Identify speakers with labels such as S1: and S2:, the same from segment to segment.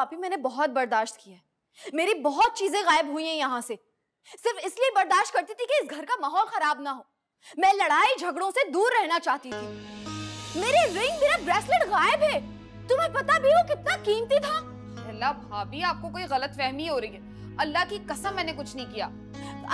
S1: भाभी मैंने बहुत बर्दाश्त किया है। मेरी बहुत चीजें गायब हुई हैं यहाँ से, सिर्फ इसलिए बर्दाश्त करती थी कि इस घर का माहौल खराब ना हो। मैं लड़ाई झगड़ों से दूर रहना चाहती थी। मेरी रिंग, मेरा ब्रेसलेट गायब है। तुम्हें पता भी वो कितना कीमती था?
S2: अल्लाह भाभी, आपको कोई गलतफहमी हो रही है। अल्लाह की कसम मैंने कुछ नहीं किया।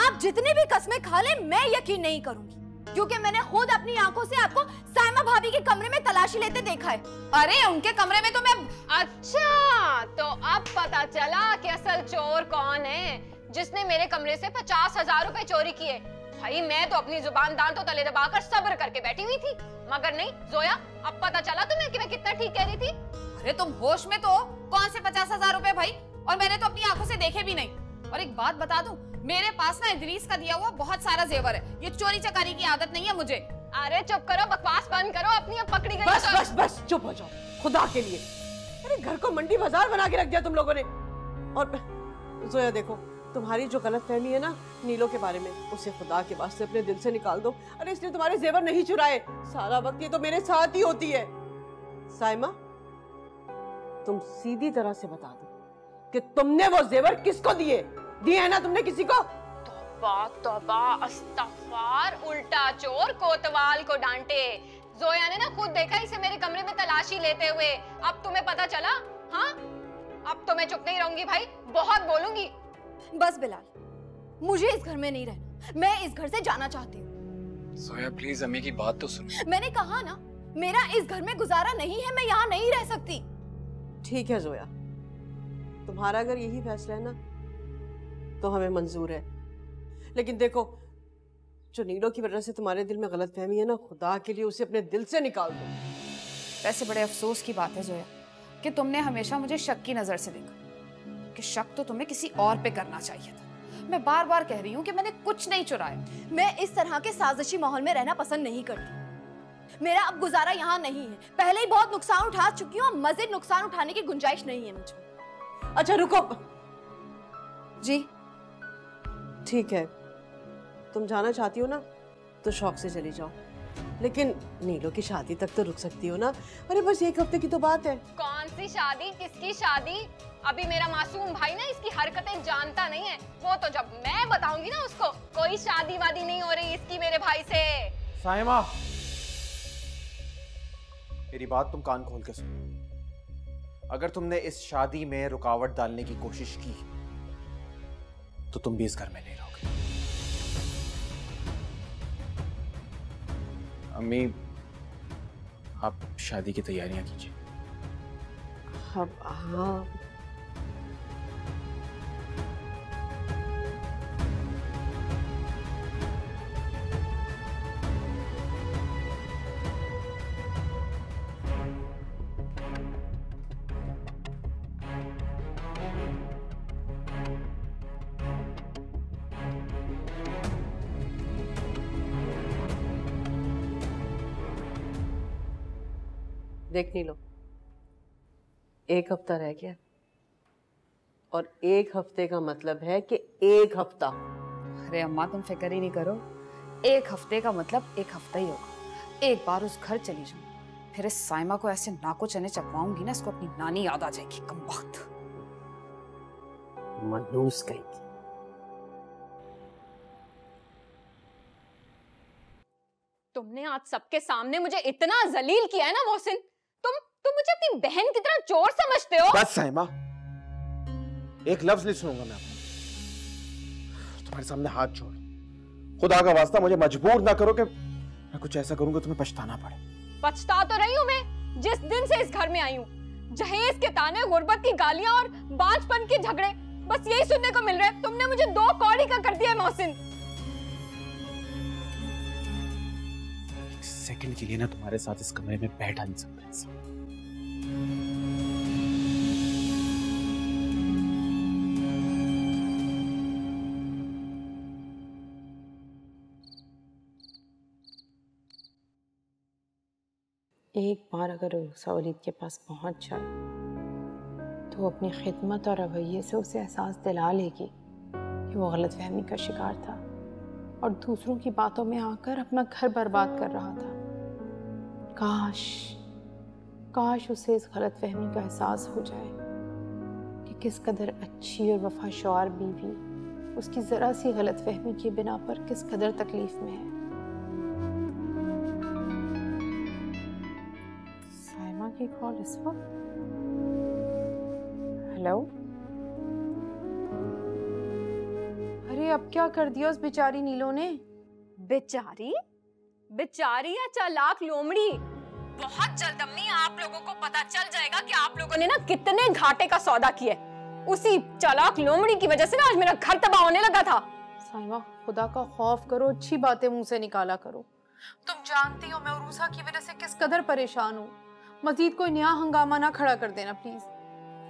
S1: आप जितनी भी कसमें खा ले, मैं यकीन नहीं करूंगी, क्योंकि मैंने खुद अपनी आंखों से आपको साइमा भाभी के कमरे में तलाशी लेते देखा है।
S2: अरे उनके कमरे में तो मैं।
S3: अच्छा, तो अब पता चला कि असल चोर कौन है, जिसने मेरे कमरे से 50,000 रुपए चोरी किए। भाई मैं तो अपनी जुबान दांत तो तले दबाकर सब्र करके बैठी हुई थी, मगर नहीं जोया, अब पता चला तुम्हें कि मैं कितना ठीक कह रही थी।
S2: अरे तुम होश में तो हो? कौन से 50,000 रुपए भाई? और मैंने तो अपनी आंखों से देखे भी नहीं। और एक बात बता दूं, मेरे पास ना इदरीस का दिया हुआ बहुत सारा जेवर है। ये चोरी चकारी की आदत नहीं है मुझे।
S3: अरे चुप करो, बकवास बंद करो अपनी। अब पकड़ी गई।
S4: बस बस बस चुप हो जाओ खुदा के लिए। अरे घर को मंडी बाजार बना के रख दिया तुम लोगों ने। और जोया देखो, तुम्हारी जो गलतफहमी है ना नीलो के बारे में, उसे खुदा के वास्ते अपने दिल से निकाल दो। अरे इसने तुम्हारे जेवर नहीं चुराए, सारा वक्त ये तो मेरे साथ ही होती है। साइमा, तुम सीधी तरह से बता दो कि तुमने वो जेवर किसको दिए है ना तुमने किसी को?
S3: तौबा तौबा अस्तगफार, उल्टा चोर कोतवाल को डांटे। जोया ने ना खुद देखा इसे मेरे कमरे में तलाशी लेते हुए। अब तुम्हें पता चला? हाँ, अब तो मैं चुप नहीं रहूंगी भाई, बहुत बोलूंगी।
S1: बस बिलाल, मुझे इस घर में नहीं रहना, मैं इस घर से जाना चाहती हूँ।
S5: जोया प्लीज अम्मी की बात तो सुनो।
S1: मैंने कहा ना, मेरा इस घर में गुजारा नहीं है, मैं यहाँ नहीं रह सकती।
S4: ठीक है जोया, तुम्हारा अगर यही फैसला है ना तो हमें मंजूर है, लेकिन देखो जो नीलो की वजह से तुम्हारे दिल में गलतफहमी है ना, खुदा के लिए उसे अपने दिल से निकाल दो।
S2: वैसे बड़े अफसोस की बात है जोया कि तुमने हमेशा मुझे शक की नजर से देखा, कि शक तो तुम्हें किसी और पे करना चाहिए था। मैं बार बार कह रही हूँ कि मैंने कुछ नहीं चुराया।
S1: मैं इस तरह के साजिशी माहौल में रहना पसंद नहीं करती। मेरा अब गुजारा यहाँ नहीं है, पहले ही बहुत नुकसान उठा चुकी हूँ, मजीद नुकसान उठाने की गुंजाइश नहीं है मुझे।
S4: अच्छा रुको
S1: जी
S4: ठीक है, तुम जाना चाहती हो ना तो शौक से चली जाओ, लेकिन नीलो की शादी तक तो रुक सकती हो ना। अरे बस एक हफ्ते की तो बात है।
S3: कौन सी शादी, किसकी शादी? अभी मेरा मासूम भाई ना इसकी हरकतें जानता नहीं है, वो तो जब मैं बताऊंगी ना उसको, कोई शादी वादी नहीं हो रही इसकी मेरे भाई से।
S6: साइमा, मेरी बात तुम कान खोल के सुनो। अगर तुमने इस शादी में रुकावट डालने की कोशिश की तो तुम भी इस घर में नहीं रहोगे। अम्मी, आप शादी की तैयारियां कीजिए।
S4: हाँ देख नीलो, एक हफ्ता रह गया और एक हफ्ते का मतलब है कि एक हफ्ता।
S2: अरे अम्मा तुम फिक्र ही नहीं करो, एक हफ्ते का मतलब एक हफ्ता ही होगा। एक बार उस घर चली जाऊं, फिर इस साइमा को ऐसे नाको चने चकवाऊंगी ना, इसको अपनी नानी याद आ जाएगी। कमबख्त
S4: मनूस कहेगी।
S3: तुमने आज सबके सामने मुझे इतना जलील किया है ना मोहसिन, तुम मुझे अपनी बहन की तरह चोर समझते हो?
S6: बस साइमा, एक लफ्ज नहीं सुनूंगा मैं आपका। तुम्हारे सामने हाथ जोड़, खुदा का वास्ता मुझे मजबूर ना करो कि मैं कुछ ऐसा करूंगा तुम्हें पछताना पड़े।
S3: पछता तो रही हूँ मैं, जिस दिन से इस घर में आई हूँ। जहेज के ताने, गुर्बत की गालियां और बांझपन के झगड़े, बस यही सुनने को मिल रहा है। तुमने मुझे दो कौड़ी का कर दिया मोहसिन।
S6: एक सेकंड के लिए ना तुम्हारे साथ इस कमरे में बैठा नहीं सकता इंसान।
S7: एक बार अगर रुखसा वलीद के पास पहुंच जाए तो वो अपनी खिदमत और रवैये से उसे एहसास दिला लेगी कि वो गलतफहमी का शिकार था और दूसरों की बातों में आकर अपना घर बर्बाद कर रहा था। काश काश उसे इस गलतफहमी का एहसास हो जाए किस कदर अच्छी और वफाशौर बीवी उसकी ज़रा सी गलतफहमी की बिना पर किस कदर तकलीफ में है। साइमा की कॉल इस वक्त। हेलो। अरे अब क्या कर दिया उस बेचारी नीलो ने?
S3: बेचारी बेचारी या चालाक लोमड़ी, बहुत जल्द अम्मी आप लोगों को पता चल जाएगा कि आप लोगों ने ना कितने घाटे का सौदा किया। उसी चालाक लोमड़ी की वजह से ना आज मेरा घर तबाह होने लगा था।
S7: साइमा खुदा का खौफ करो, अच्छी बातें मुंह से निकाला करो। तुम जानती हो मैं उरूसा की वजह से किस कदर परेशान हूँ। मजीद कोई नया हंगामा ना खड़ा कर देना प्लीज।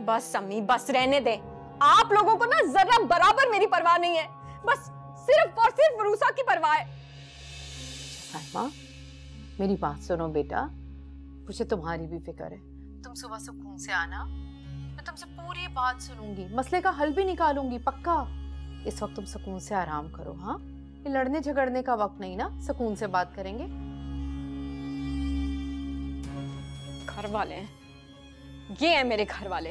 S3: बस अम्मी बस रहने दे, आप लोगों को ना जरा बराबर मेरी परवाह नहीं है, बस सिर्फ और सिर्फ उरूसा की परवाह है।
S7: साइमा मेरी बात सुनो बेटा, मुझे तुम्हारी भी फिक्र है। तुम सुबह सुकून से आना, मैं तुमसे पूरी बात सुनूंगी, मसले का हल भी निकालूंगी पक्का। इस वक्त तुम सुकून से आराम करो। हाँ, ये लड़ने झगड़ने का वक्त नहीं ना, सुकून से बात करेंगे।
S3: घर वाले हैं, ये है मेरे घर वाले,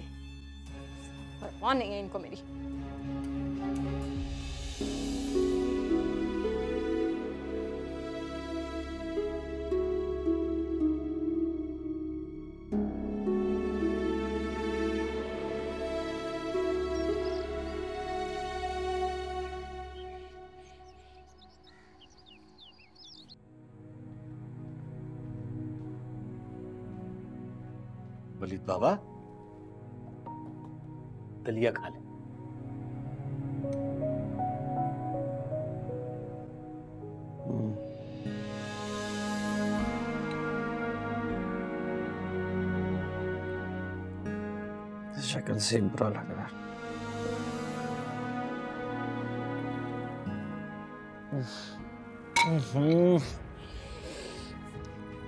S3: परवाह नहीं है इनको मेरी।
S6: वलीद बाबा दलिया खा ले।
S8: शक्ल से बुरा लग रहा है।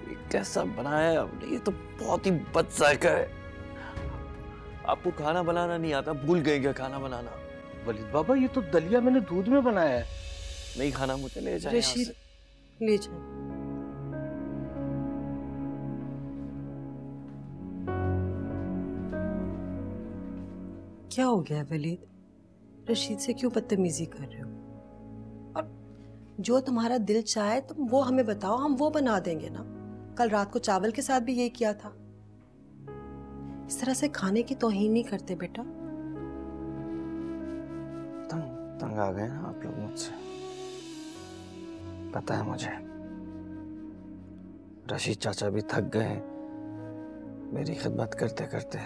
S8: ये कैसा बनाया है आपने? ये तो बहुत ही बद जायका है। आपको खाना बनाना नहीं आता? भूल गए क्या खाना बनाना?
S6: वलीद बाबा ये तो दलिया मैंने दूध में बनाया है।
S8: नहीं खाना मुझे ले जाए।
S4: रशीद ले जाए। क्या हो गया वलीद? रशीद से क्यों बदतमीजी कर रहे हो? और जो तुम्हारा दिल चाहे तुम वो हमें बताओ, हम वो बना देंगे ना। कल रात को चावल के साथ भी यही किया था। इस तरह से खाने की तौहीन नहीं करते बेटा।
S8: तंग आ गए ना आप लोग मुझसे, पता है मुझे। रशीद चाचा भी थक गए मेरी खिदमत करते करते।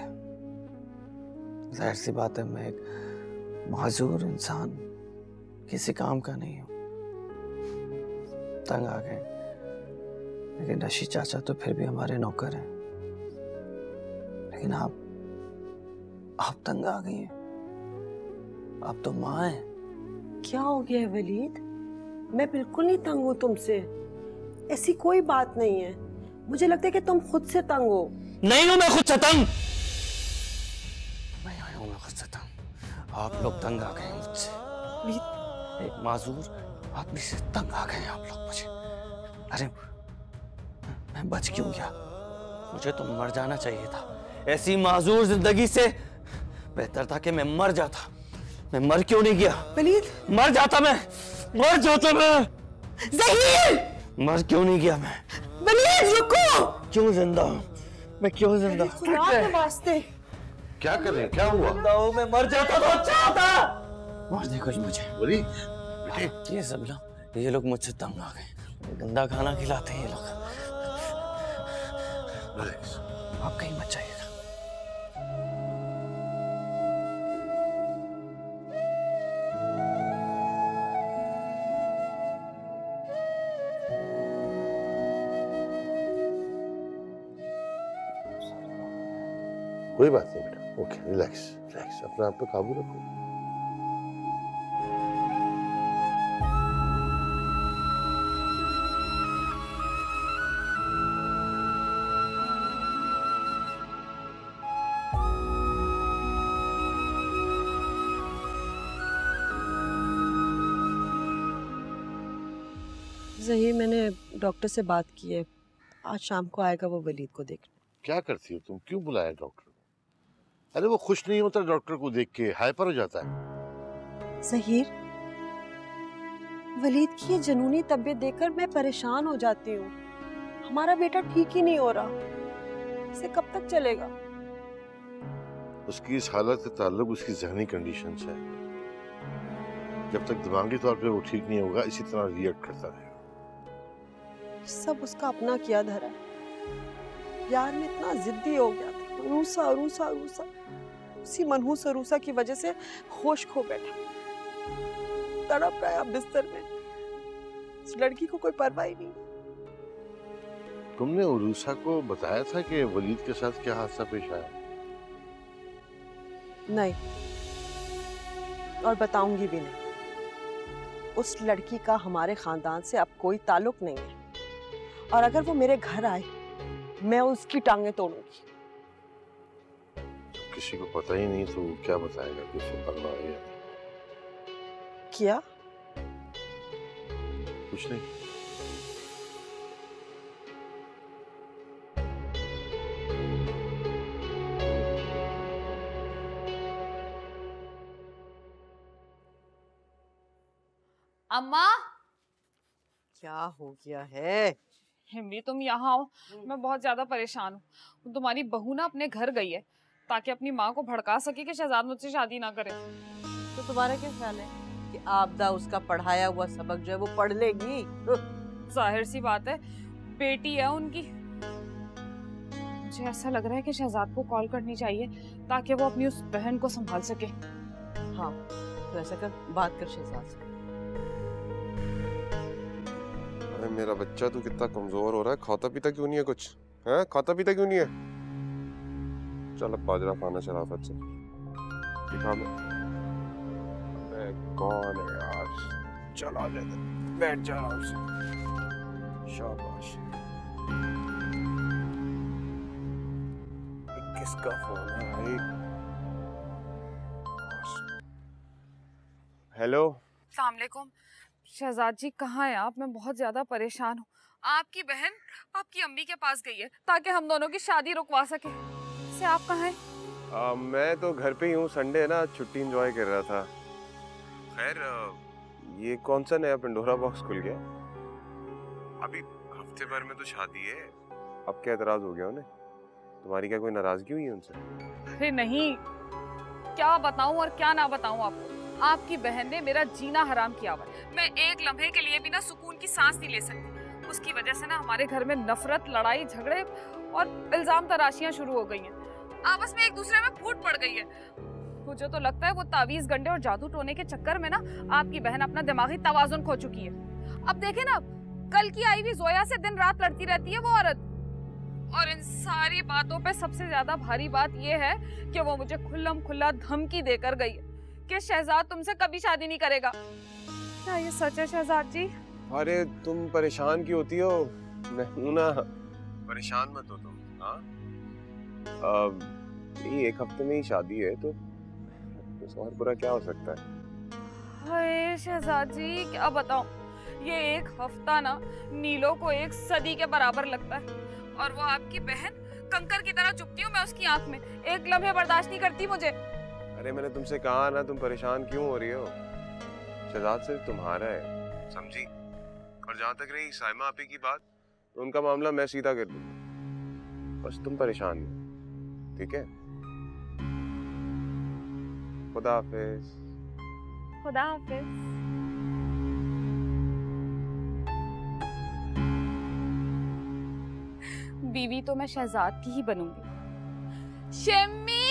S8: जाहिर सी बात है मैं एक माजूर इंसान किसी काम का नहीं हूं। तंग आ गए, लेकिन रशीद चाचा तो फिर भी हमारे नौकर हैं। लेकिन आप तंग आ गई हैं। आप तो माँ हैं।
S4: क्या हो गया है वलीद? मैं बिल्कुल नहीं तंग हूँ तुमसे, ऐसी कोई बात नहीं है। मुझे लगता है कि तुम खुद से तंग हो।
S8: नहीं हूं मैं खुद से तंग। नहीं हूं मैं खुद से तंग। आप लोग तंग आ गए मुझसे। एक माजूर आदमी से तंग आ गए आप लोग मुझे। अरे मैं बच क्यों गया? मुझे तो मर जाना चाहिए था। ऐसी माजूर जिंदगी से बेहतर था कि मैं मर जाता। मैं मर क्यों नहीं गया?
S4: वलीद
S8: मर जाता मैं, मर जाता मैं।
S4: ज़हीर!
S8: मर क्यों नहीं गया मैं?
S4: वलीद रुको!
S8: क्यों जिंदा हूं मैं? क्यों जिंदा?
S4: खुदा के वास्ते
S6: क्या कर रहे हैं? क्या हुआ?
S8: जिंदा हूं मैं। मर जाता तो अच्छा होता। मार दे कोई मुझे।
S6: वलीद
S8: ये सब लोग, ये लोग मुझसे तंग आ गए। गंदा खाना खिलाते हैं ये लोग। आप कहीं मत जाइएगा।
S9: कोई बात नहीं बेटा, ओके, रिलैक्स रिलैक्स, अपने आप पे काबू रखो।
S4: ज़हीर, मैंने डॉक्टर से बात की है, आज शाम को आएगा वो वलीद को देखने।
S9: क्या करती हो तुम? क्यों बुलाया डॉक्टर? अरे वो खुश नहीं होता डॉक्टर को देख के, हाइपर हो जाता है।
S4: ज़हीर, वलीद की ये जनूनी तबीयत देखकर मैं परेशान हो जाती हूँ। हमारा बेटा ठीक ही नहीं हो रहा, इसे कब तक चलेगा?
S9: उसकी इस हालत से ताल्लुक उसकी ज़हनी कंडीशन से है। जब तक दिमागी तौर पे वो ठीक नहीं होगा, इसी तरह रिएक्ट करता रहेगा।
S4: सब उसका अपना किया धरा है। यार में इतना जिद्दी हो गया था, रूसा रूसा रूसा, उसी मनहूस रूसा की वजह से होश खो बैठा, तड़प रहा है बिस्तर में। इस लड़की को कोई परवाह ही नहीं।
S9: तुमने उरूसा को बताया था कि वलीद के साथ क्या हादसा पेश आया?
S4: नहीं, और बताऊंगी भी नहीं। उस लड़की का हमारे खानदान से अब कोई ताल्लुक नहीं है, और अगर वो मेरे घर आए मैं उसकी टांगे तोड़ूंगी।
S9: किसी को पता ही नहीं तो वो क्या बताएगा कि उसे परवाह है या नहीं?
S4: क्या?
S9: कुछ नहीं।
S2: अम्मा,
S4: क्या हो गया है?
S2: हिम्मी तुम यहाँ आओ, मैं बहुत ज्यादा परेशान हूँ। तुम्हारी बहू ना अपने घर गई है ताकि अपनी माँ को भड़का सके कि शहजाद मुझसे शादी ना करे।
S4: तो तुम्हारा क्या ख्याल है कि आपदा उसका पढ़ाया हुआ सबक जो है वो पढ़ लेगी?
S2: जाहिर सी बात है, बेटी है उनकी। मुझे ऐसा लग रहा है कि शहजाद को कॉल करनी चाहिए ताकि वो अपनी उस बहन को संभाल सके।
S4: हाँ, तो ऐसा कर, बात कर शहजाद से।
S10: अरे मेरा बच्चा तू कितना कमजोर हो रहा है, खाता पीता क्यों नहीं है कुछ? हैं, खाता पीता क्यों नहीं है? चल अब बाजरा खाना शराफत से दिखा मैं। अरे कौन है यार? चल आ जा, बैठ जा आराम से। शाबाश। किसका फोन है भाई? हेलो,
S2: अस्सलाम वालेकुम। शहजाद जी कहाँ हैं आप? मैं बहुत ज्यादा परेशान हूँ। आपकी बहन आपकी अम्मी के पास गई है ताकि हम दोनों की शादी रुकवा सके। से आप कहाँ हैं?
S10: मैं तो घर पे ही हूँ, संडे है ना, छुट्टी एंजॉय कर रहा था। खैर ये कौन सा नया पंडोरा बॉक्स खुल गया? अभी हफ्ते भर में तो शादी है, अब क्या एतराज हो गया उन्हें? तुम्हारी क्या कोई नाराजगी हुई है उनसे?
S2: अरे नहीं, क्या बताऊं और क्या ना बताऊं आपको। आपकी बहन ने मेरा जीना हराम किया हुआ है। मैं एक लम्हे के लिए भी ना सुकून की सांस नहीं ले सकती। उसकी वजह से ना हमारे घर में नफरत, लड़ाई झगड़े और इल्जाम तराशियां शुरू हो गई हैं। आपस में एक दूसरे में फूट पड़ गई है। मुझे तो लगता है वो तावीज गंडे और जादू टोने के चक्कर में ना आपकी बहन अपना दिमागी तवाजुन खो चुकी है। अब देखे ना, कल की आई हुई जोया से दिन रात लड़ती रहती है वो औरत। और इन सारी बातों पे सबसे ज्यादा भारी बात ये है कि वो मुझे खुल्लम खुल्ला धमकी देकर गई है कि शहजाद तुमसे कभी शादी नहीं करेगा। क्या ये सच है शहजाद जी?
S10: अरे तुम परेशान क्यों होती हो? मैं हूं ना, परेशान मत हो तुम। हाँ, ये एक हफ्ते में ही शादी है तो और बुरा क्या हो सकता है?
S2: हाय शहजाद जी, क्या बताऊं, ये एक हफ्ता ना नीलो को एक सदी के बराबर लगता है। और वो आपकी बहन कंकर की तरह चुपती हूँ मैं उसकी आंख में, एक लम्हे बर्दाश्त नहीं करती मुझे।
S10: अरे मैंने तुमसे कहा ना, तुम परेशान क्यों हो रही हो? शहजाद सिर्फ तुम्हारा है, समझी? और जहाँ तक रही साइमा आपी की बात, तो उनका मामला मैं सीधा कर दूंगा। बस तुम परेशान नहीं, ठीक है? खुदा हाफिज।
S2: खुदा हाफिज। बीवी तो मैं शहजाद की ही बनूंगी। शम्मी,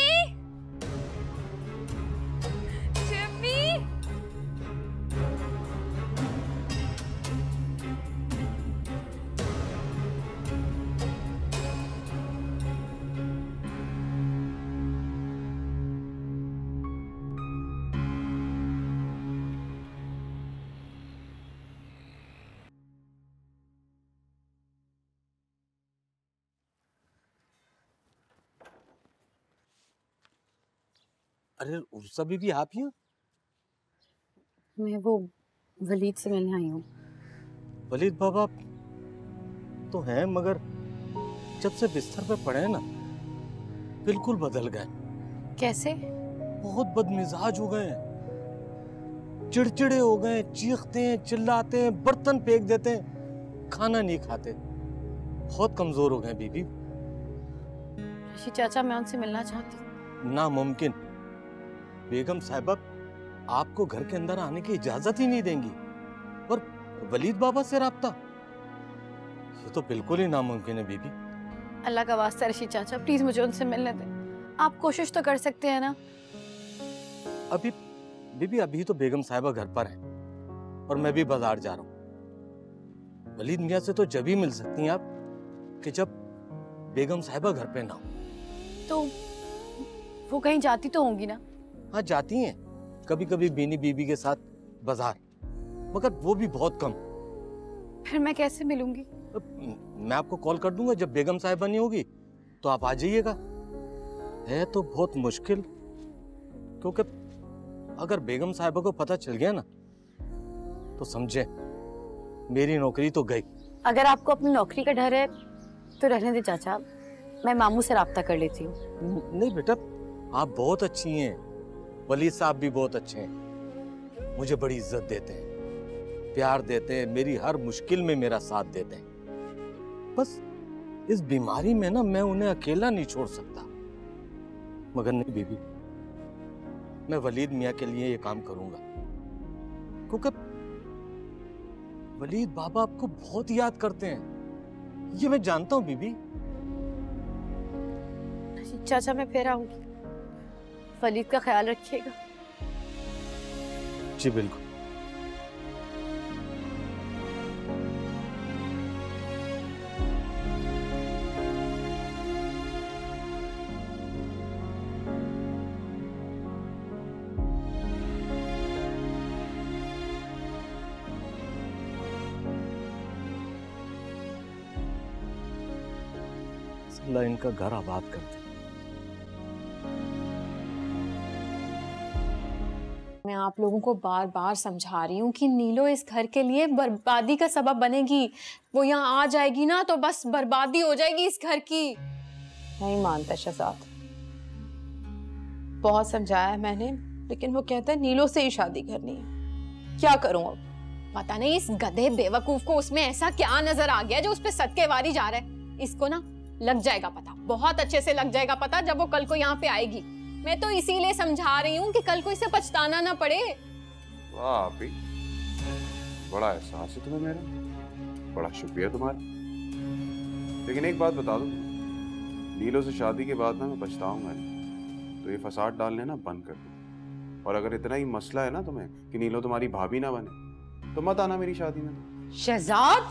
S2: शम्मी।
S8: अरे उर्सा बीबी, आप ही हो?
S7: मैं वो वलीद से मिलने आई हूँ।
S8: वलीद बाबा तो हैं, मगर जब से बिस्तर पे पड़े हैं ना बिल्कुल बदल गए।
S7: कैसे?
S8: बहुत बदमिजाज हो गए हैं, चिड़चिड़े हो गए, चीखते हैं, चिल्लाते हैं, बर्तन फेंक देते हैं, खाना नहीं खाते, बहुत कमजोर हो गए बीबी।
S7: रशीद चाचा, मैं उनसे मिलना चाहती हूँ।
S8: नामुमकिन। बेगम साहिबा आपको घर के अंदर आने की इजाजत ही नहीं देंगी, और वलीद बाबा से राब्ता, ये तो बिल्कुल ही नामुमकिन है बीबी।
S7: अल्लाह का वास्ता रशीद चाचा, प्लीज मुझे उनसे मिलने दें। आप कोशिश तो कर सकते हैं ना।
S8: अभी बीबी, अभी तो बेगम साहिबा घर पर हैं और मैं भी बाजार जा रहा हूँ। वलीद मियाँ से तो जब ही मिल सकती हैं आप कि जब बेगम साहिबा घर पे ना हो।
S7: तो वो कहीं जाती तो होंगी ना?
S8: हाँ, जाती हैं कभी कभी बीनी बीबी के साथ बाजार, मगर वो भी बहुत कम।
S7: फिर मैं कैसे मिलूंगी?
S8: मैं आपको कॉल कर दूंगा, जब बेगम साहिबा नहीं होगी तो आप आ जाइएगा। है तो बहुत मुश्किल, क्योंकि अगर बेगम साहिबा को पता चल गया ना तो समझे मेरी नौकरी तो गई।
S7: अगर आपको अपनी नौकरी का डर है तो रहने दे चाचा, मैं मामू से राब्ता कर लेती हूँ।
S8: नहीं बेटा, आप बहुत अच्छी हैं, वलीद साहब भी बहुत अच्छे हैं, मुझे बड़ी इज्जत देते हैं, प्यार देते हैं, मेरी हर मुश्किल में मेरा साथ देते हैं। बस इस बीमारी में ना मैं उन्हें अकेला नहीं छोड़ सकता। मगर नहीं बीबी, मैं वलीद मियाँ के लिए ये काम करूंगा, क्योंकि वलीद बाबा आपको बहुत याद करते हैं, ये मैं जानता हूँ बीबी।
S7: चाचा, मैं फिर आऊंगी, वलीद का ख्याल रखिएगा।
S8: जी बिल्कुल। अल्लाह इनका घर आबाद कर दे।
S1: मैं आप लोगों को बार बार समझा रही हूँ कि नीलो इस घर के लिए बर्बादी का सबब बनेगी। वो यहाँ आ जाएगी ना तो बस बर्बादी हो जाएगी इस घर की।
S7: नहीं मानता शहजाद, बहुत समझाया है मैंने, लेकिन वो कहता है नीलो से ही शादी करनी है। क्या करूं अब?
S1: पता नहीं इस गधे बेवकूफ को उसमें ऐसा क्या नजर आ गया जो उस पे सदके वारी जा रहा है। इसको ना लग जाएगा पता, बहुत अच्छे से लग जाएगा पता जब वो कल को यहाँ पे आएगी। मैं तो इसीलिए समझा रही हूँ कि कल को इसे पछताना ना पड़े।
S10: वाह आपी, बड़ा एहसास है तुम्हें मेरा, बड़ा शुक्रिया तुम्हारा। लेकिन एक बात बता दूं, नीलो से शादी के बाद ना मैं पछताऊंगा नहीं, तो ये फसाद डालने ना बंद कर दो। और अगर इतना ही मसला है ना तुम्हें कि नीलो तुम्हारी भाभी ना बने, तो मत आना मेरी शादी में।
S1: शहजाद,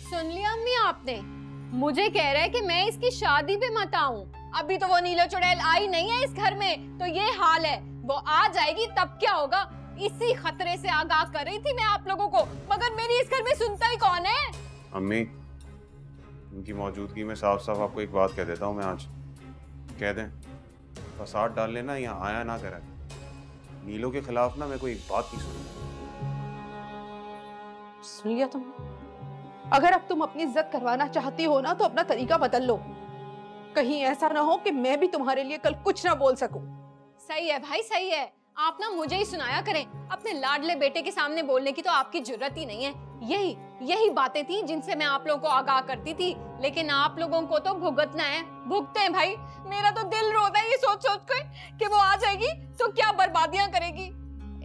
S1: सुन लिया अम्मी आपने? मुझे कह रहा है कि मैं इसकी शादी पे मत आऊं। अभी तो वो नीलो चुड़ैल आई नहीं है इस घर में, तो ये हाल है। वो आ जाएगी तब क्या होगा, इसी खतरे से आगाह कर रही थी मैं आप लोगों को, मगर मेरी इस घर में सुनता ही कौन है?
S10: अम्मी, उनकी मौजूदगी में साफ साफ आपको एक बात कह देता हूँ मैं आज। कह दें फसाद डाल लेना, यहाँ आया ना करा। नीलो के खिलाफ ना मैं कोई बात नहीं सुनूंगा।
S7: सुन लिया तुमने? अगर अब तुम अपनी इज्जत करवाना चाहती हो ना तो अपना तरीका बदल लो, कहीं ऐसा ना हो कि मैं भी तुम्हारे लिए कल कुछ ना बोल सकूं।
S1: सही है भाई, सही है। आप ना मुझे ही सुनाया करें, अपने लाडले बेटे के सामने बोलने की तो आपकी जरूरत ही नहीं है। यही बातें थी जिनसे मैं आप लोगों को आगाह करती थी, लेकिन आप लोगों को तो भुगतना है। भुगते हैं भाई, मेरा तो दिल रोता है ये सोच सोच कर कि वो आ जाएगी तो क्या बर्बादियां करेगी।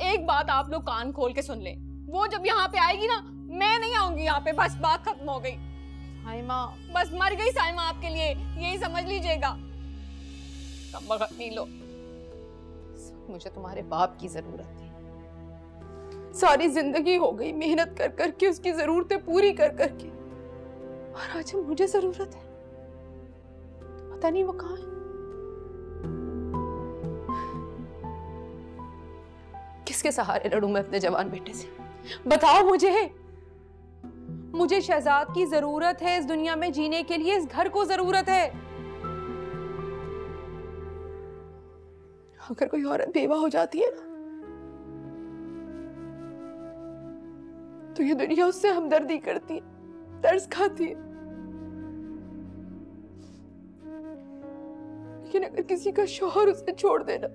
S1: एक बात आप लोग कान खोल के सुन ले, वो जब यहाँ पे आएगी ना, मैं नहीं आऊंगी यहाँ पे, बस बात खत्म हो गई।
S7: साइमा,
S1: बस मर गई साइमा आपके लिए, यही समझ लीजिएगा। नीलो,
S7: मुझे तुम्हारे बाप की जरूरत है। सारी जिंदगी हो गई मेहनत कर करके, उसकी जरूरतें पूरी कर करके, और आज मुझे जरूरत है तो पता नहीं वो कहाँ है। किसके सहारे लड़ूं मैं अपने जवान बेटे से? बताओ मुझे शहजाद की जरूरत है इस दुनिया में जीने के लिए, इस घर को जरूरत है। अगर कोई औरत बेवा हो जाती है ना तो ये दुनिया उससे हमदर्दी करती है, तरस खाती है। लेकिन अगर किसी का शौहर उसे छोड़ देना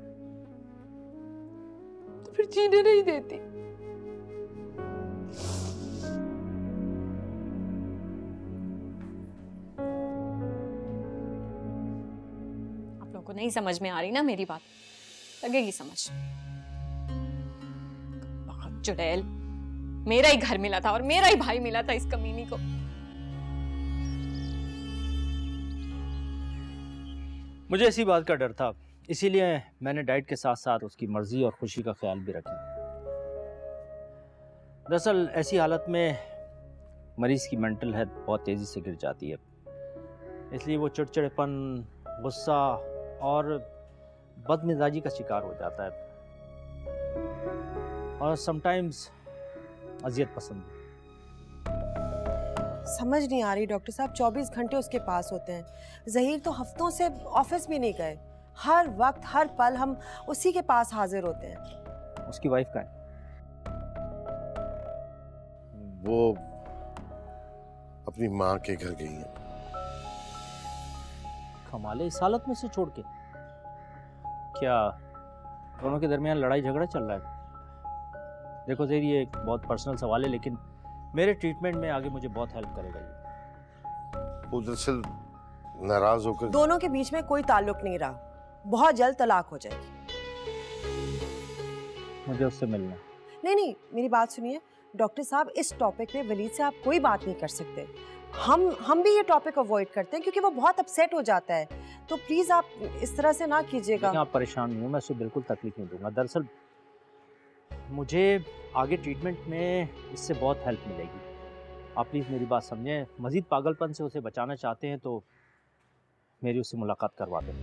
S7: तो फिर जीने नहीं देती।
S3: आप लोगों को नहीं समझ में आ रही ना मेरी बात, लगेगी समझ। बहुत चुड़ैल, मेरा ही घर मिला था और मेरा ही भाई मिला था इस कमीनी को।
S11: मुझे इसी बात का डर था, इसीलिए मैंने डाइट के साथ साथ उसकी मर्जी और खुशी का ख्याल भी रखा। दरअसल ऐसी हालत में मरीज की मेंटल हेल्थ बहुत तेजी से गिर जाती है, इसलिए वो चिड़चिड़ेपन, गुस्सा और बदमिजाजी का शिकार हो जाता है और समटाइम्स अजियत पसंद।
S12: समझ नहीं आ रही डॉक्टर साहब, 24 घंटे उसके पास होते हैं। ज़हीर तो हफ्तों से ऑफिस भी नहीं गए, हर वक्त हर पल हम उसी के पास हाजिर होते हैं।
S11: उसकी वाइफ का है?
S9: वो अपनी माँ के घर गई है।
S11: कमाल है, इस हालत में से छोड़ के? क्या दोनों के दरमियान लड़ाई झगड़ा चल रहा है? देखो ज़हीर, ये एक बहुत पर्सनल सवाल है, लेकिन मेरे ट्रीटमेंट में आगे मुझे बहुत हेल्प करेगा ये।
S9: वो दरअसल नाराज होकर
S12: दोनों के बीच में कोई ताल्लुक नहीं रहा, बहुत जल्द तलाक हो जाएगी।
S11: मुझे उससे मिलना।
S12: नहीं, मेरी बात सुनिए डॉक्टर साहब, इस टॉपिक पे वलीद से आप कोई बात नहीं कर सकते। हम भी ये टॉपिक अवॉइड करते हैं क्योंकि वो बहुत अपसेट हो जाता है, तो प्लीज आप इस तरह से ना कीजिएगा।
S11: आप परेशान नहीं हो, मैं उसे बिल्कुल तकलीफ नहीं दूंगा। दरअसल मुझे आगे ट्रीटमेंट में इससे बहुत हेल्प मिलेगी। आप प्लीज़ मेरी बात समझें, मज़ीद पागलपन से उसे बचाना चाहते हैं तो मेरी उससे मुलाकात करवा दें।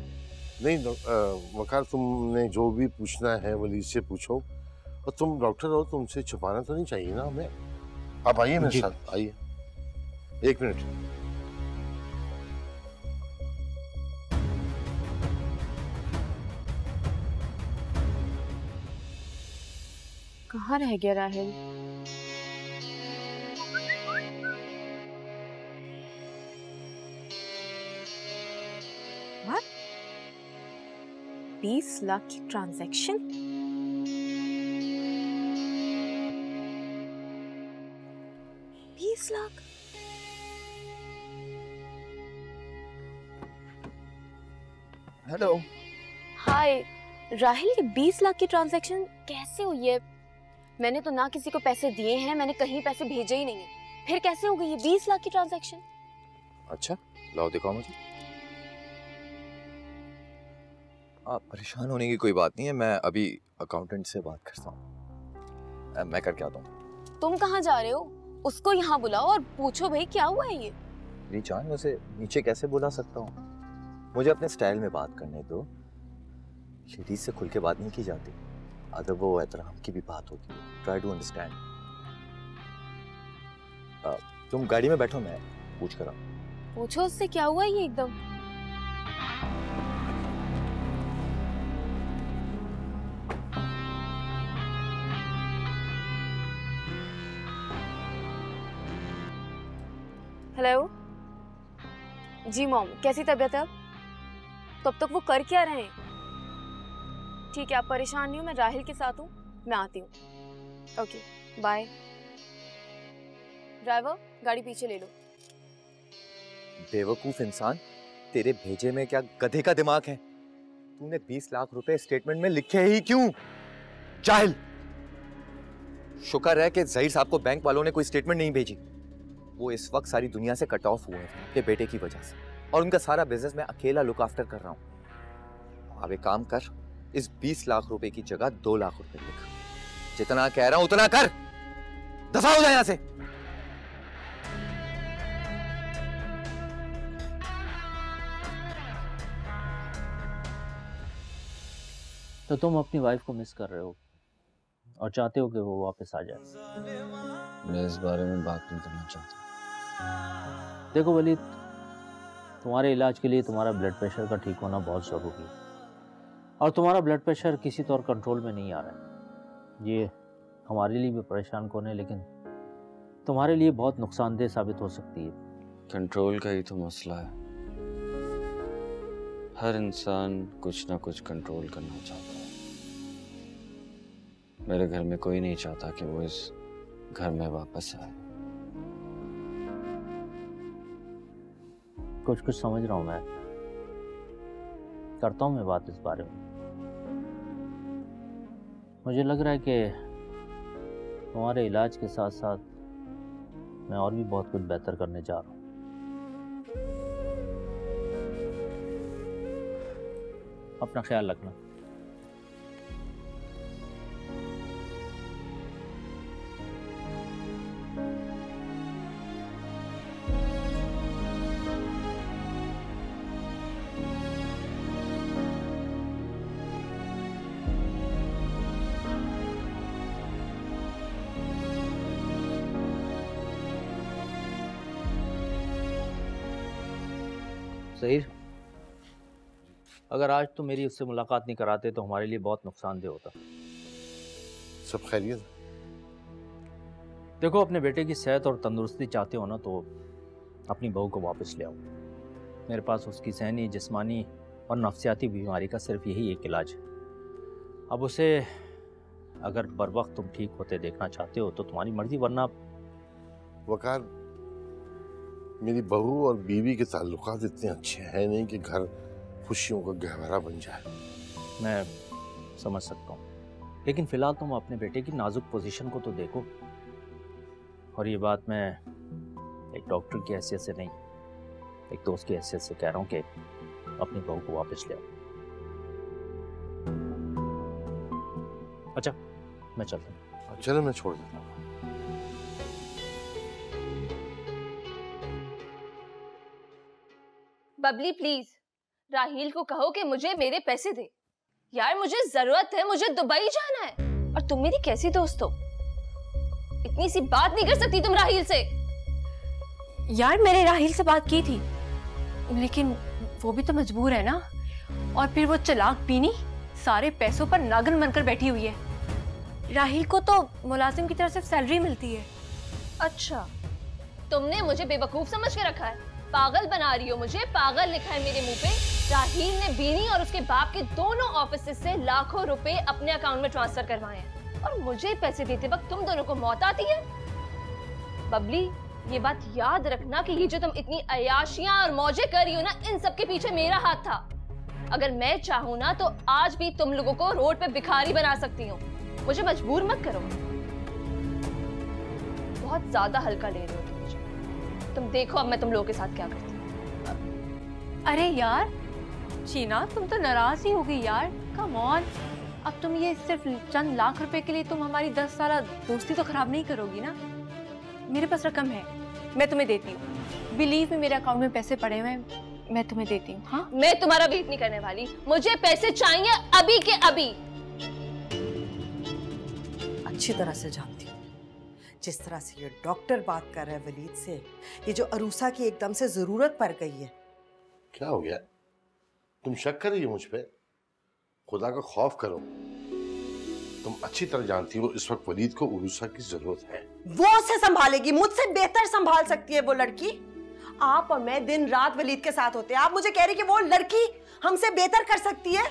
S9: नहीं वकार, तुमने जो भी पूछना है वलीद से पूछो, और तुम डॉक्टर हो, तुमसे छुपाना तो नहीं चाहिए ना हमें। आप आइए मेरे साथ, आइए। एक मिनट।
S7: कहाँ रह गया राहिल?
S1: What? 20 लाख की ट्रांजैक्शन? लाख?
S13: हेलो।
S1: हाय राहिल, ये 20 लाख की ट्रांजैक्शन कैसे हुई है? मैंने तो ना किसी को पैसे दिए हैं, मैंने कहीं पैसे भेजे ही नहीं है, फिर कैसे हो गई ये 20 लाख की ट्रांजैक्शन?
S13: अच्छा लाओ दिखाओ मुझे। आप परेशान होने की कोई बात नहीं है, मैं अभी अकाउंटेंट से बात करता हूँ, मैं करके आता हूँ।
S1: तुम कहाँ जा रहे हो? उसको यहाँ बुलाओ और पूछो भाई क्या हुआ है ये।
S13: मेरी जान, उसे नीचे कैसे बुला सकता हूँ? मुझे अपने स्टाइल में बात करने दो। लेडीज से खुल के बात नहीं की जाती, अदब वो एहतराम की भी बात होती है। Try to understand. तुम गाड़ी में बैठो, मैं पूछ कर आऊँ।
S1: पूछो उससे क्या हुआ ये एकदम। हेलो जी मॉम, कैसी तबीयत है अब? तब तक वो कर क्या रहे हैं? ठीक है, आप परेशान नहीं हो, मैं राहिल के साथ हूँ, मैं आती हूँ। Okay bye. ड्राइवर गाड़ी पीछे ले लो।
S13: बेवकूफ इंसान, तेरे भेजे में क्या गधे का दिमाग है? तूने 20 लाख रुपए स्टेटमेंट में लिखे ही क्यों? जाहिल। शुक्र है कि ज़हीर साहब को बैंक वालों ने कोई स्टेटमेंट नहीं भेजी। वो इस वक्त सारी दुनिया से कट ऑफ हुए हैं अपने बेटे की वजह से, और उनका सारा बिजनेस मैं अकेला लुक आफ्टर कर रहा हूँ। अब एक काम कर, इस 20 लाख रुपए की जगह 2 लाख रुपए लिख। जितना कह रहा हूं उतना कर, दफा हो जाए यहां से।
S11: तो तुम अपनी वाइफ को मिस कर रहे हो और चाहते हो कि वो वापस आ जाए।
S8: मैं इस बारे में बात नहीं करना चाहता।
S11: देखो वलीद, तुम्हारे इलाज के लिए तुम्हारा ब्लड प्रेशर का ठीक होना बहुत ज़रूरी है, और तुम्हारा ब्लड प्रेशर किसी तौर कंट्रोल में नहीं आ रहा है। ये हमारे लिए भी परेशान कौन है, लेकिन तुम्हारे लिए बहुत नुकसानदेह साबित हो सकती है।
S8: कंट्रोल का ही तो मसला है। हर इंसान कुछ ना कुछ कंट्रोल करना चाहता है। मेरे घर में कोई नहीं चाहता कि वो इस घर में वापस आए।
S11: कुछ कुछ समझ रहा हूं मैं, करता हूं मैं बात इस बारे में। मुझे लग रहा है कि तुम्हारे इलाज के साथ साथ मैं और भी बहुत कुछ बेहतर करने जा रहा हूं। अपना ख्याल रखना। ज़हीर, अगर आज तो मेरी उससे मुलाकात नहीं कराते तो हमारे लिए बहुत नुकसानदेह होता।
S9: सब खैरियत?
S11: देखो, अपने बेटे की सेहत और तंदुरुस्ती चाहते हो ना तो अपनी बहू को वापस ले आओ। मेरे पास उसकी सहनी, जिस्मानी और नफ्सियाती बीमारी का सिर्फ यही एक इलाज है। अब उसे अगर बर वक्त तुम ठीक होते देखना चाहते हो तो तुम्हारी मर्जी, वरना
S9: वकार, मेरी बहू और बीवी के ताल्लुकात इतने अच्छे हैं नहीं कि घर खुशियों का गहवारा बन जाए।
S11: मैं समझ सकता हूँ, लेकिन फिलहाल तुम अपने बेटे की नाजुक पोजीशन को तो देखो। और ये बात मैं एक डॉक्टर की हैसियत से नहीं, एक दोस्त की हैसियत से कह रहा हूँ कि अपनी बहू को वापस ले आओ। अच्छा, मैं चलता हूँ।
S9: चलो, मैं छोड़ देता हूँ।
S1: बबली प्लीज, राहील को कहो कि मुझे मेरे पैसे दे। यार मुझे जरूरत है, मुझे दुबई जाना है। और तुम मेरी कैसी दोस्त हो, इतनी सी बात नहीं कर सकती तुम राहील से? यार मैंने राहील से बात की थी, लेकिन वो भी तो मजबूर है ना। और फिर वो चालाक बीनी सारे पैसों पर नागिन बनकर बैठी हुई है। राहील को तो मुलाजिम की तरफ से सैलरी मिलती है। अच्छा, तुमने मुझे बेवकूफ समझ के रखा है, पागल बना रही हो मुझे। पागल लिखा है मेरे मुंह पे। राहील ने बीनी और उसके बाप के दोनों ऑफिस से लाखों रुपए अपने अकाउंट में ट्रांसफर करवाए हैं, और मुझे पैसे देते वक्त तुम दोनों को मौत आती है। बबली, ये बात याद रखना कि ये जो तुम इतनी अयाशियां और मौजें कर रही हो ना, इन सब के पीछे मेरा हाथ था। अगर मैं चाहूं ना तो आज भी तुम लोगों को रोड पे भिखारी बना सकती हूँ। मुझे मजबूर मत करो। बहुत ज्यादा हल्का ले रहे हो तुम मुझे। तुम देखो अब मैं तुम लोगों के साथ क्या करती हूँ। अरे यार शीना, तुम तो नाराज ही हो गई यार। कम ऑन, अब तुम ये सिर्फ चंद लाख रुपए के लिए तुम हमारी 10 साल दोस्ती तो खराब नहीं करोगी ना? मेरे पास रकम है, मैं तुम्हें देती हूँ। बिलीव में मेरे अकाउंट में पैसे पड़े हुए हैं, मैं तुम्हें देती हूँ। हाँ, मैं तुम्हारा वेट नहीं करने वाली। मुझे पैसे चाहिए अभी के अभी।
S12: अच्छी तरह से जानती हूँ जिस तरह से ये डॉक्टर बात कर रहा है वलीद से, ये जो अरूसा की एकदम से जरूरत पड़ गई है।
S9: क्या हो गया? तुम शक कर रही हो मुझ पे? खुदा का खौफ करो। तुम अच्छी तरह जानती हो इस वक्त वलीद को अरूसा की जरूरत है।
S12: वो उसे संभालेगी, मुझसे बेहतर संभाल सकती है वो लड़की। आप और मैं दिन रात वलीद के साथ होते हैं, आप मुझे कह रही कि वो लड़की हमसे बेहतर कर सकती है?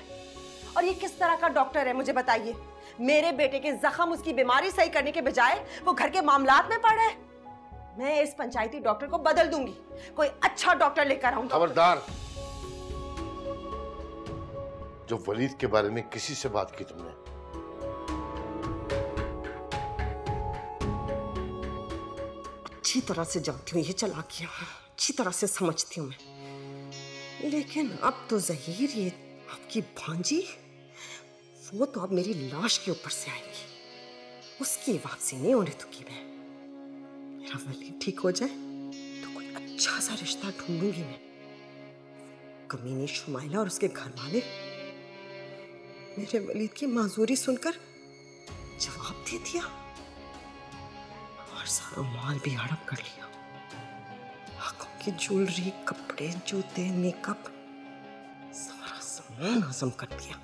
S12: और ये किस तरह का डॉक्टर है मुझे बताइए? मेरे बेटे के जख्म, उसकी बीमारी सही करने के बजाय वो घर के मामलात में पड़ा है। मैं इस पंचायती डॉक्टर को बदल दूंगी, कोई अच्छा डॉक्टर लेकर आऊंगा।
S9: खबरदार, जो वलीद के बारे में किसी से बात की तुमने?
S12: अच्छी तरह से जानती हूँ ये चालाकियां, अच्छी तरह से समझती हूँ मैं। लेकिन अब तो ज़हीर, ये आपकी भांजी, वो तो अब मेरी लाश के ऊपर से आएगी। उसकी वापसी नहीं होने दूंगी मैं। मेरा वलीद ठीक हो जाए तो कोई अच्छा सा रिश्ता ढूंढूंगी मैं। कमीनी शुमाइला और उसके घर वाले मेरे वलीद की माजूरी सुनकर जवाब दे दिया और सारा माल भी हड़प कर लिया। आंखों की ज्वेलरी, कपड़े, जूते, मेकअप, सारा सामान हजम कर दिया।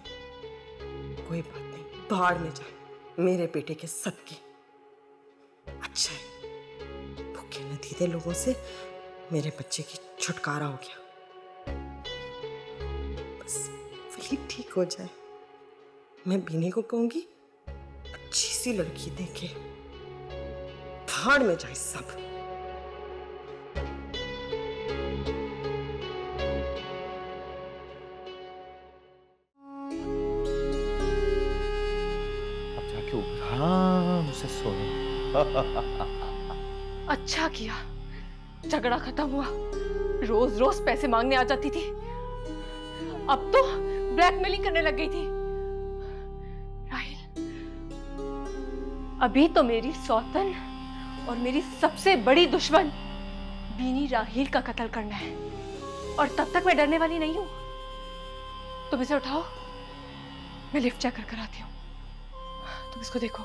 S12: कोई बात नहीं, भाड़ में जाए मेरे बेटे के सदके। अच्छा है, भूखे नदीदे लोगों से मेरे बच्चे की छुटकारा हो गया। ठीक ठीक हो जाए। मैं बीनी को कहूंगी अच्छी सी लड़की देखे, भाड़ में जाए सब।
S8: अब जाके आराम से सो लो।
S3: अच्छा किया झगड़ा खत्म हुआ। रोज रोज पैसे मांगने आ जाती थी, अब तो ब्लैकमेलिंग करने लग गई थी। राहिल, अभी तो मेरी सौतन और मेरी सबसे बड़ी दुश्मन बीनी राहिल का कत्ल करना है, और तब तक मैं डरने वाली नहीं हूं। तुम इसे उठाओ, मैं लिफ्ट चेक कर आती हूँ। तुम इसको देखो।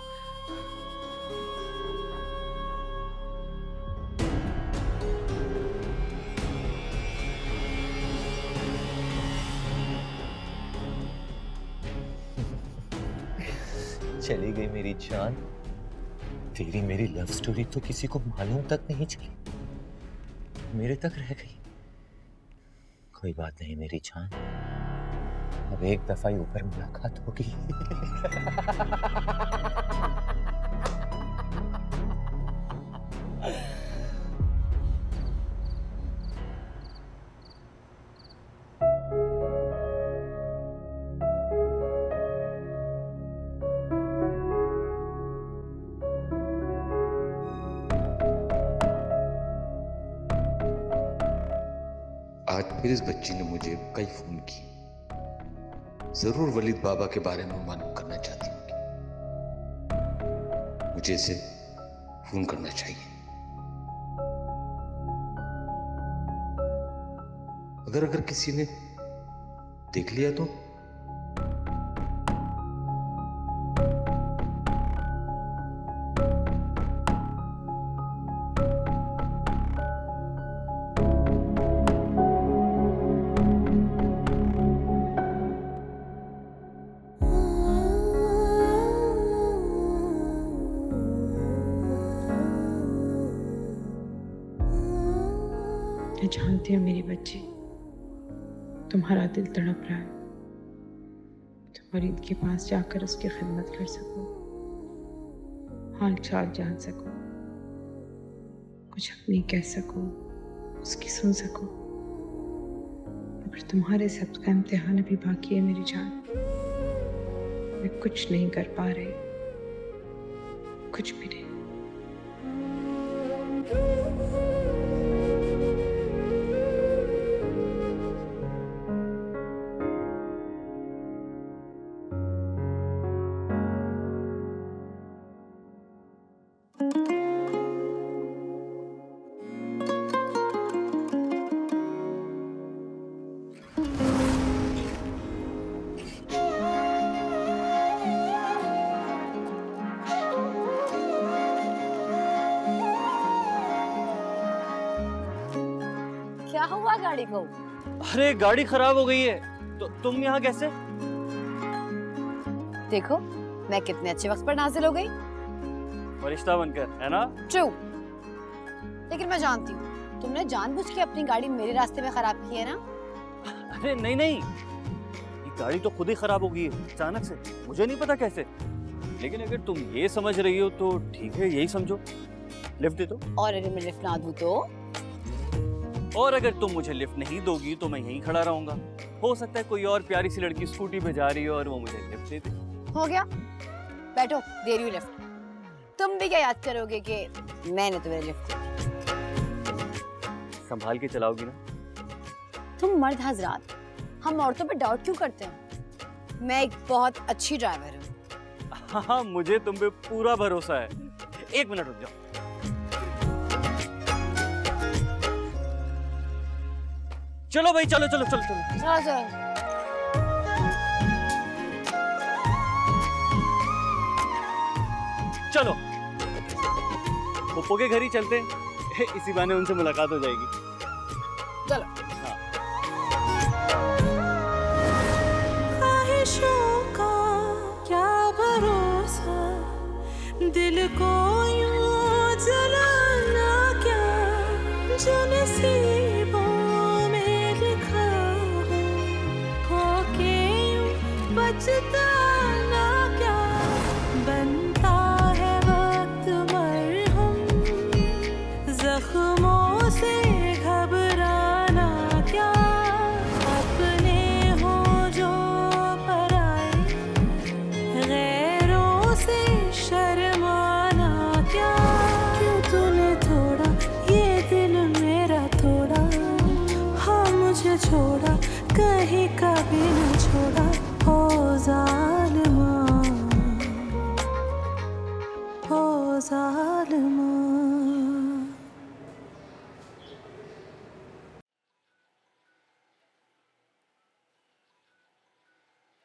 S13: चली गई मेरी जान। तेरी मेरी लव स्टोरी तो किसी को मालूम तक नहीं चली, मेरे तक रह गई। कोई बात नहीं मेरी जान, अब एक दफा ही ऊपर मुलाकात होगी।
S14: आज फिर इस बच्ची ने मुझे कई फोन किए, जरूर वलीद बाबा के बारे में मालूम करना चाहती होगी। मुझे इसे फोन करना चाहिए। अगर किसी ने देख लिया तो?
S7: मैं जानती हूँ मेरी बच्ची, तुम्हारा दिल तड़प रहा है। तुम मरीज के पास जाकर उसकी खिदमत कर सको, हाल चाल जान सको, कुछ अपनी कह सको, उसकी सुन सको। मगर तुम्हारे सबका इम्तिहान अभी बाकी है मेरी जान। मैं कुछ नहीं कर पा रही, कुछ भी नहीं।
S1: क्या हुआ गाड़ी को?
S11: अरे गाड़ी खराब हो गई है, तो तुम यहाँ कैसे?
S1: देखो मैं कितने अच्छे वक्त पर नाजिल हो गई।
S11: फरिश्ता बनकर, है ना?
S1: ट्रू। लेकिन मैं जानती हूँ तुमने जानबूझ के अपनी गाड़ी मेरे रास्ते में खराब की है ना?
S11: अरे नहीं नहीं, ये गाड़ी तो खुद ही खराब हो गई है अचानक से, मुझे नहीं पता कैसे। लेकिन अगर तुम ये समझ रही हो तो ठीक है, यही समझो। लिफ्ट दे दो।
S1: और अगर मैं लिफ्ट ना दूँ तो?
S11: और अगर तुम मुझे लिफ्ट नहीं दोगी तो मैं यहीं खड़ा रहूंगा। हो सकता है कोई और प्यारी सी लड़की स्कूटी पे जा रही हो और वो मुझे लिफ्ट दे दे।
S1: हो गया, बैठो, दे रही हूँ लिफ्ट। तुम भी क्या याद करोगे कि मैंने तुम्हें लिफ्ट दी?
S11: संभाल के चलाओगी ना?
S1: तुम मर्द हजरात हम औरतों पे डाउट क्यों करते हैं? मैं एक बहुत अच्छी ड्राइवर हूँ।
S11: हाँ, मुझे तुम पे पूरा भरोसा है। एक मिनट रुक जाओ। चलो भाई, चलो चलो चलो चलो
S1: चलो चलो।
S11: चलो पप्पू के घर ही चलते हैं, इसी बहाने उनसे मुलाकात हो जाएगी।
S1: चलो।
S15: ख्वाहिशों का क्या भरोसा, दिल को यूं जलाना क्या, जो नसीबों में लिखा हो के जिताना क्या बनता है वक्त मरहम जख्मों से घबराना क्या अपने हो जो पराए गैरों से शर्माना क्या क्यों तूने थोड़ा ये दिल मेरा थोड़ा हाँ मुझे छोड़ा कहीं कभी न छोड़ा हो जालिमा हो जालिमा।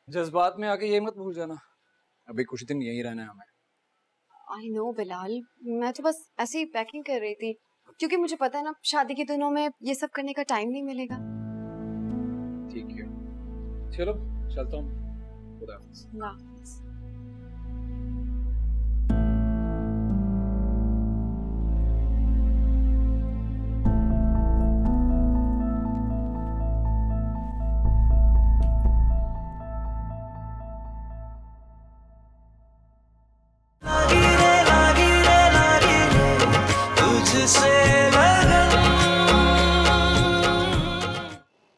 S16: जज्बात में आके ये मत भूल जाना, अभी कुछ दिन यहीं रहना है हमें।
S1: आई नो बिलाल, मैं तो बस ऐसे ही पैकिंग कर रही थी क्योंकि मुझे पता है ना शादी के दिनों में ये सब करने का टाइम नहीं मिलेगा।
S16: ठीक है, चलो चलता हूँ। खुदा हाफिज़।
S1: अल्लाह हाफिज़।